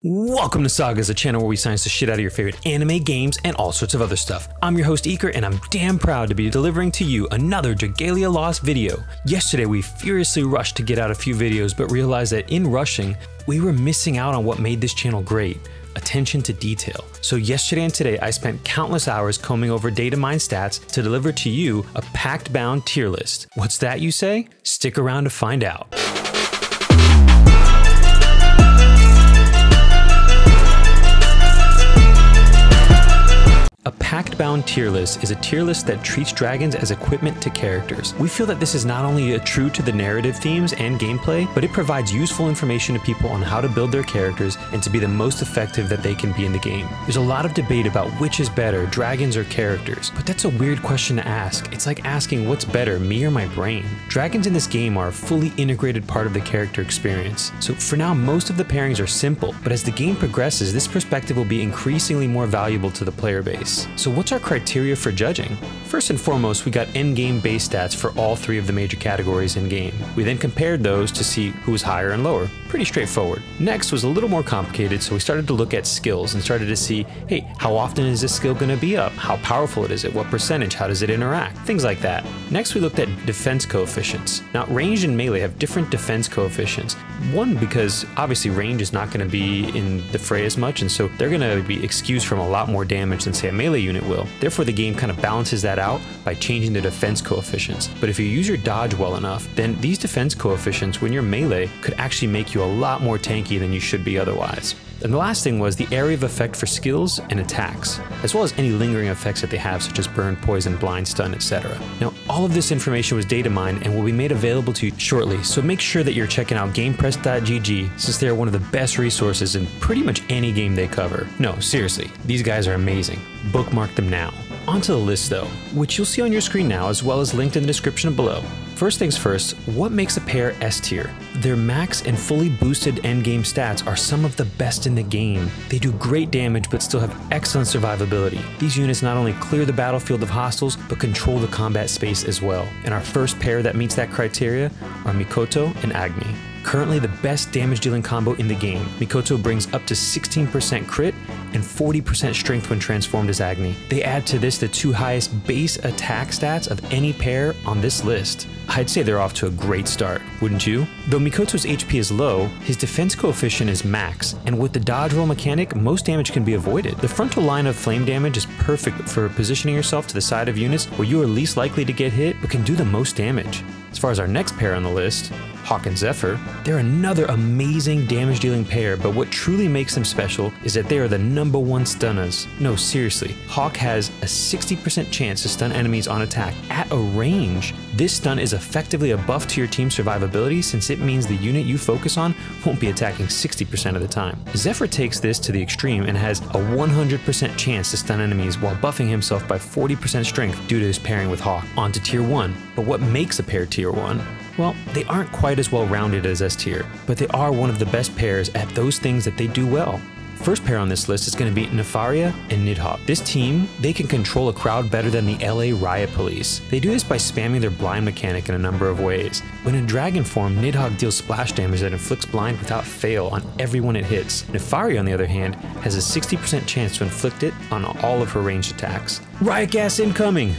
Welcome to Sagas, a channel where we science the shit out of your favorite anime, games, and all sorts of other stuff. I'm your host Iker, and I'm damn proud to be delivering to you another Dragalia Lost video. Yesterday we furiously rushed to get out a few videos, but realized that in rushing, we were missing out on what made this channel great: attention to detail. So yesterday and today I spent countless hours combing over data mine stats to deliver to you a Pactbound tier list. What's that, you say? Stick around to find out. A Pactbound tier list is a tier list that treats dragons as equipment to characters. We feel that this is not only true to the narrative themes and gameplay, but it provides useful information to people on how to build their characters and to be the most effective that they can be in the game. There's a lot of debate about which is better, dragons or characters, but that's a weird question to ask. It's like asking what's better, me or my brain. Dragons in this game are a fully integrated part of the character experience. So for now, most of the pairings are simple, but as the game progresses, this perspective will be increasingly more valuable to the player base. So what's our criteria for judging? First and foremost, we got endgame base stats for all three of the major categories in game. We then compared those to see who was higher and lower. Pretty straightforward. Next was a little more complicated, so we started to look at skills and started to see, hey, how often is this skill going to be up? How powerful is it? What percentage? How does it interact? Things like that. Next, we looked at defense coefficients. Now, ranged and melee have different defense coefficients. One, because obviously range is not going to be in the fray as much, and so they're going to be excused from a lot more damage than, say, a melee unit will. Therefore, the game kind of balances that out by changing the defense coefficients. But if you use your dodge well enough, then these defense coefficients, when you're melee, could actually make you a lot more tanky than you should be otherwise. And the last thing was the area of effect for skills and attacks, as well as any lingering effects that they have, such as burn, poison, blind, stun, etc. Now, all of this information was data mined and will be made available to you shortly, so make sure that you're checking out gamepress.gg, since they are one of the best resources in pretty much any game they cover. No, seriously, these guys are amazing. Bookmark them now. Onto the list though, which you'll see on your screen now, as well as linked in the description below. First things first, what makes a pair S tier? Their max and fully boosted endgame stats are some of the best in the game. They do great damage but still have excellent survivability. These units not only clear the battlefield of hostiles, but control the combat space as well. And our first pair that meets that criteria are Mikoto and Agni. Currently the best damage dealing combo in the game. Mikoto brings up to 16% crit and 40% strength when transformed as Agni. They add to this the two highest base attack stats of any pair on this list. I'd say they're off to a great start, wouldn't you? Though Mikoto's HP is low, his defense coefficient is max, and with the dodge roll mechanic, most damage can be avoided. The frontal line of flame damage is perfect for positioning yourself to the side of units where you are least likely to get hit, but can do the most damage. As far as our next pair on the list, Hawk and Zephyr, they're another amazing damage dealing pair, but what truly makes them special is that they are the #1 stunners. No, seriously, Hawk has a 60% chance to stun enemies on attack at a range. This stun is effectively a buff to your team's survivability, since it means the unit you focus on won't be attacking 60% of the time. Zephyr takes this to the extreme and has a 100% chance to stun enemies while buffing himself by 40% strength due to his pairing with Hawk. On to tier 1. But what makes a pair tier 1? Well, they aren't quite as well rounded as S tier, but they are one of the best pairs at those things that they do well. First pair on this list is going to be Nefaria and Nidhogg. This team, they can control a crowd better than the LA Riot Police. They do this by spamming their blind mechanic in a number of ways. When in dragon form, Nidhogg deals splash damage that inflicts blind without fail on everyone it hits. Nefaria, on the other hand, has a 60% chance to inflict it on all of her ranged attacks. Riot gas incoming!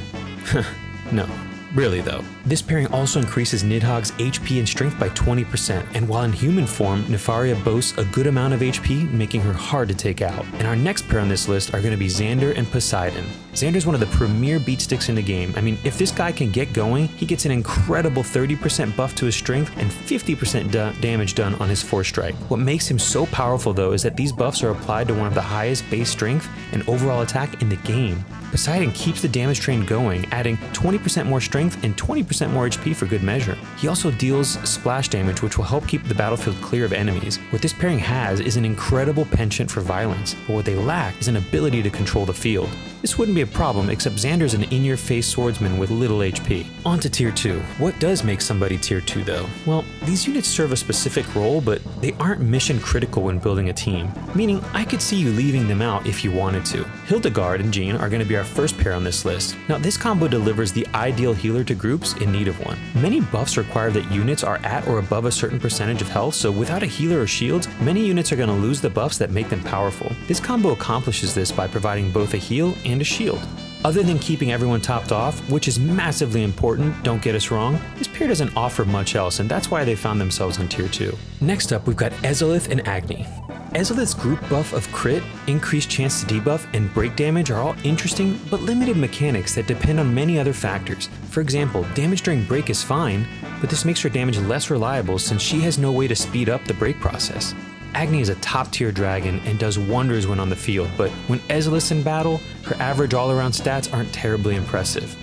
No. Really though. This pairing also increases Nidhogg's HP and strength by 20%, and while in human form, Nefaria boasts a good amount of HP, making her hard to take out. And our next pair on this list are going to be Xander and Poseidon. Xander's one of the premier beat sticks in the game. I mean, if this guy can get going, he gets an incredible 30% buff to his strength and 50% damage done on his force strike. What makes him so powerful though is that these buffs are applied to one of the highest base strength and overall attack in the game. Poseidon keeps the damage train going, adding 20% more strength and 20% more HP for good measure. He also deals splash damage, which will help keep the battlefield clear of enemies. What this pairing has is an incredible penchant for violence, but what they lack is an ability to control the field. This wouldn't be a problem, except Xander's an in-your-face swordsman with little HP. On to tier 2. What does make somebody tier 2 though? Well, these units serve a specific role, but they aren't mission critical when building a team. Meaning, I could see you leaving them out if you wanted to. Hildegard and Jean are going to be our first pair on this list. Now, this combo delivers the ideal heal healer to groups in need of one. Many buffs require that units are at or above a certain percentage of health, so without a healer or shields, many units are going to lose the buffs that make them powerful. This combo accomplishes this by providing both a heal and a shield. Other than keeping everyone topped off, which is massively important, don't get us wrong, this pair doesn't offer much else, and that's why they found themselves on tier 2. Next up, we've got Ezolith and Agni. Ezolith's group buff of crit, increased chance to debuff, and break damage are all interesting but limited mechanics that depend on many other factors. For example, damage during break is fine, but this makes her damage less reliable since she has no way to speed up the break process. Agni is a top tier dragon and does wonders when on the field, but when Ezolith's in battle, her average all-around stats aren't terribly impressive.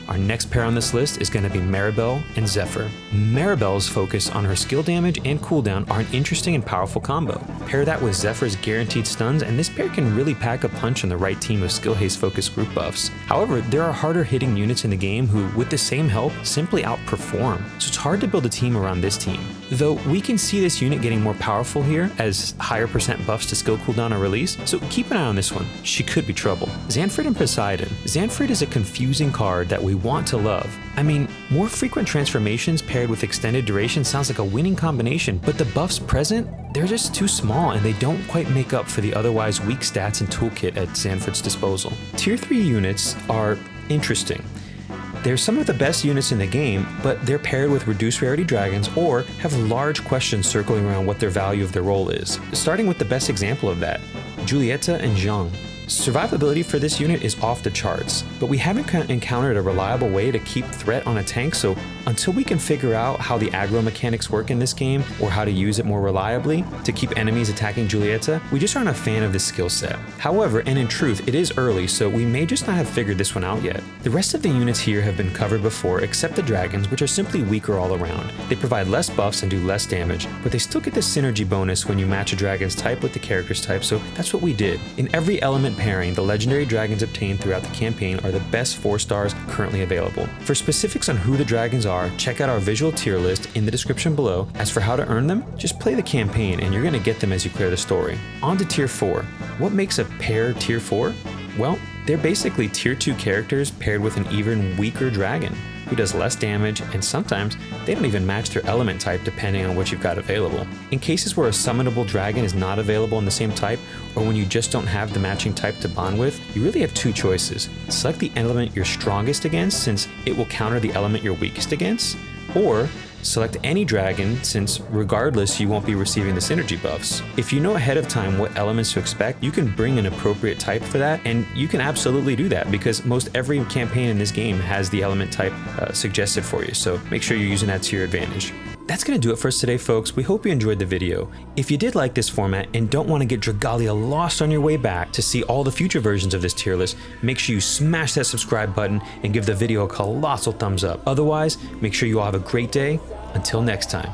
Our next pair on this list is going to be Maribel and Zephyr. Maribel's focus on her skill damage and cooldown are an interesting and powerful combo. Pair that with Zephyr's guaranteed stuns, and this pair can really pack a punch on the right team of skill haste focused group buffs. However, there are harder hitting units in the game who, with the same help, simply outperform, so it's hard to build a team around this team. Though we can see this unit getting more powerful here as higher percent buffs to skill cooldown are released, so keep an eye on this one. She could be trouble. Xanfrid and Poseidon. Xanfrid is a confusing card that we want to love. I mean, more frequent transformations paired with extended duration sounds like a winning combination, but the buffs present, they're just too small and they don't quite make up for the otherwise weak stats and toolkit at Xanfrid's disposal. Tier 3 units are interesting. They're some of the best units in the game, but they're paired with reduced rarity dragons or have large questions circling around what their value of their role is. Starting with the best example of that, Julieta and Zhang. Survivability for this unit is off the charts, but we haven't encountered a reliable way to keep threat on a tank, so until we can figure out how the aggro mechanics work in this game or how to use it more reliably to keep enemies attacking Julieta, we just aren't a fan of this skill set. However, and in truth, it is early, so we may just not have figured this one out yet. The rest of the units here have been covered before except the dragons, which are simply weaker all around. They provide less buffs and do less damage, but they still get the synergy bonus when you match a dragon's type with the character's type, so that's what we did. In every element pairing, the legendary dragons obtained throughout the campaign are the best 4 stars currently available. For specifics on who the dragons are, check out our visual tier list in the description below. As for how to earn them, just play the campaign and you're going to get them as you clear the story. On to tier 4. What makes a pair tier 4? Well, they're basically tier 2 characters paired with an even weaker dragon who does less damage, and sometimes they don't even match their element type depending on what you've got available. In cases where a summonable dragon is not available in the same type, or when you just don't have the matching type to bond with, you really have 2 choices. Select the element you're strongest against since it will counter the element you're weakest against, or select any dragon since regardless you won't be receiving the synergy buffs. If you know ahead of time what elements to expect, you can bring an appropriate type for that, and you can absolutely do that because most every campaign in this game has the element type suggested for you, so make sure you're using that to your advantage. That's going to do it for us today, folks. We hope you enjoyed the video. If you did like this format and don't want to get Dragalia lost on your way back to see all the future versions of this tier list, make sure you smash that subscribe button and give the video a colossal thumbs up. Otherwise, make sure you all have a great day. Until next time.